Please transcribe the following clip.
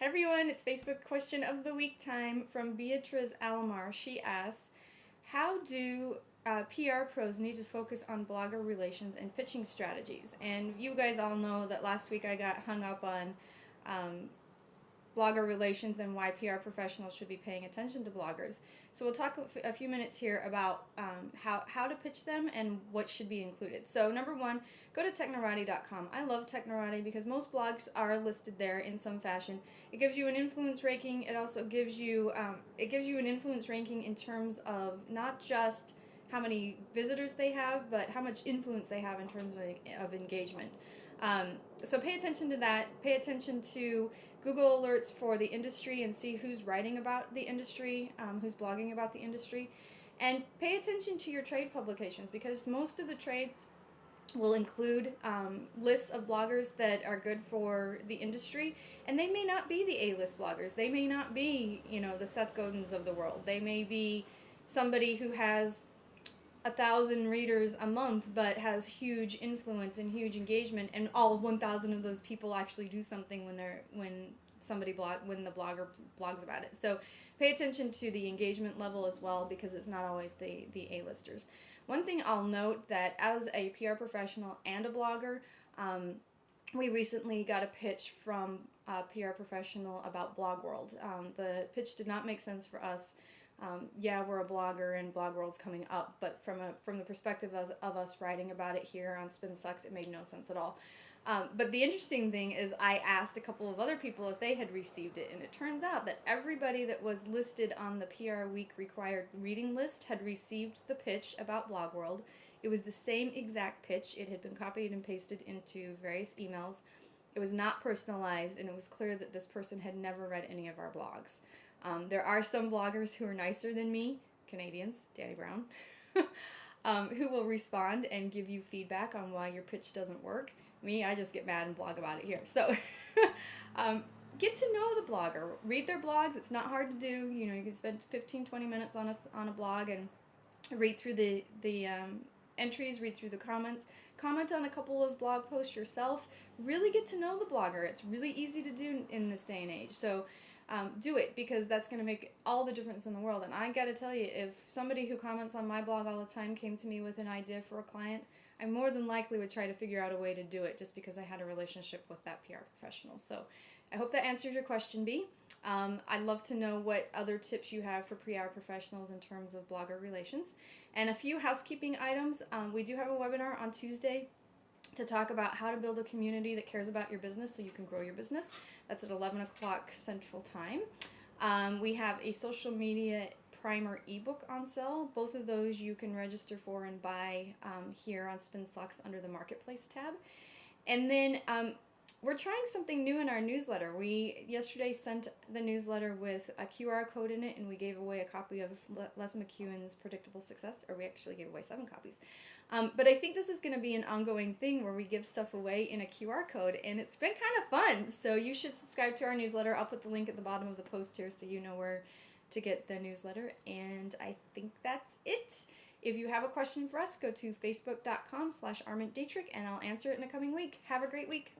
Hey everyone, it's Facebook question of the week time from Beatriz Alemar. She asks, how do PR pros need to focus on blogger relations and pitching strategies? And you guys all know that last week I got hung up on blogger relations and why PR professionals should be paying attention to bloggers. So we'll talk a few minutes here about how to pitch them and what should be included. So number one, go to technorati.com. I love Technorati because most blogs are listed there in some fashion. It gives you an influence ranking. It also gives you an influence ranking in terms of not just how many visitors they have, but how much influence they have in terms of engagement. So pay attention to that. Pay attention to Google alerts for the industry and see who's writing about the industry, who's blogging about the industry. And pay attention to your trade publications because most of the trades will include lists of bloggers that are good for the industry, and they may not be the A-list bloggers. They may not be, the Seth Godins of the world. They may be somebody who has 1,000 readers a month but has huge influence and huge engagement, and all 1,000 of those people actually do something when the blogger blogs about it. So pay attention to the engagement level as well, because it's not always the A-listers. One thing I'll note that as a PR professional and a blogger, we recently got a pitch from a PR professional about Blog World. The pitch did not make sense for us. We're a blogger and Blog World's coming up, but from the perspective of us writing about it here on Spin Sucks, it made no sense at all. But the interesting thing is I asked a couple of other people if they had received it, and it turns out that everybody that was listed on the PR Week required reading list had received the pitch about Blog World. It was the same exact pitch. It had been copied and pasted into various emails. It was not personalized, and it was clear that this person had never read any of our blogs. There are some bloggers who are nicer than me, Canadians, Danny Brown, who will respond and give you feedback on why your pitch doesn't work. Me, I just get mad and blog about it here. So get to know the blogger. Read their blogs. It's not hard to do. You can spend 15-20 minutes on a blog and read through the entries, read through the comments. Comment on a couple of blog posts yourself. Really get to know the blogger. It's really easy to do in this day and age. So do it, because that's going to make all the difference in the world. And I got to tell you, if somebody who comments on my blog all the time came to me with an idea for a client, I more than likely would try to figure out a way to do it, just because I had a relationship with that PR professional. So I hope that answered your question, B. I'd love to know what other tips you have for PR professionals in terms of blogger relations. And a few housekeeping items. We do have a webinar on Tuesday to talk about how to build a community that cares about your business so you can grow your business. That's at 11 o'clock Central Time. We have a social media primer ebook on sale. Both of those you can register for and buy here on Spin Sucks under the Marketplace tab. And then we're trying something new in our newsletter. We yesterday sent the newsletter with a QR code in it, and we gave away a copy of Les McEwen's Predictable Success, or we actually gave away 7 copies. But I think this is going to be an ongoing thing where we give stuff away in a QR code, and it's been kind of fun. So you should subscribe to our newsletter. I'll put the link at the bottom of the post here so you know where to get the newsletter. And I think that's it. If you have a question for us, go to facebook.com/Armand Dietrich, and I'll answer it in the coming week. Have a great week.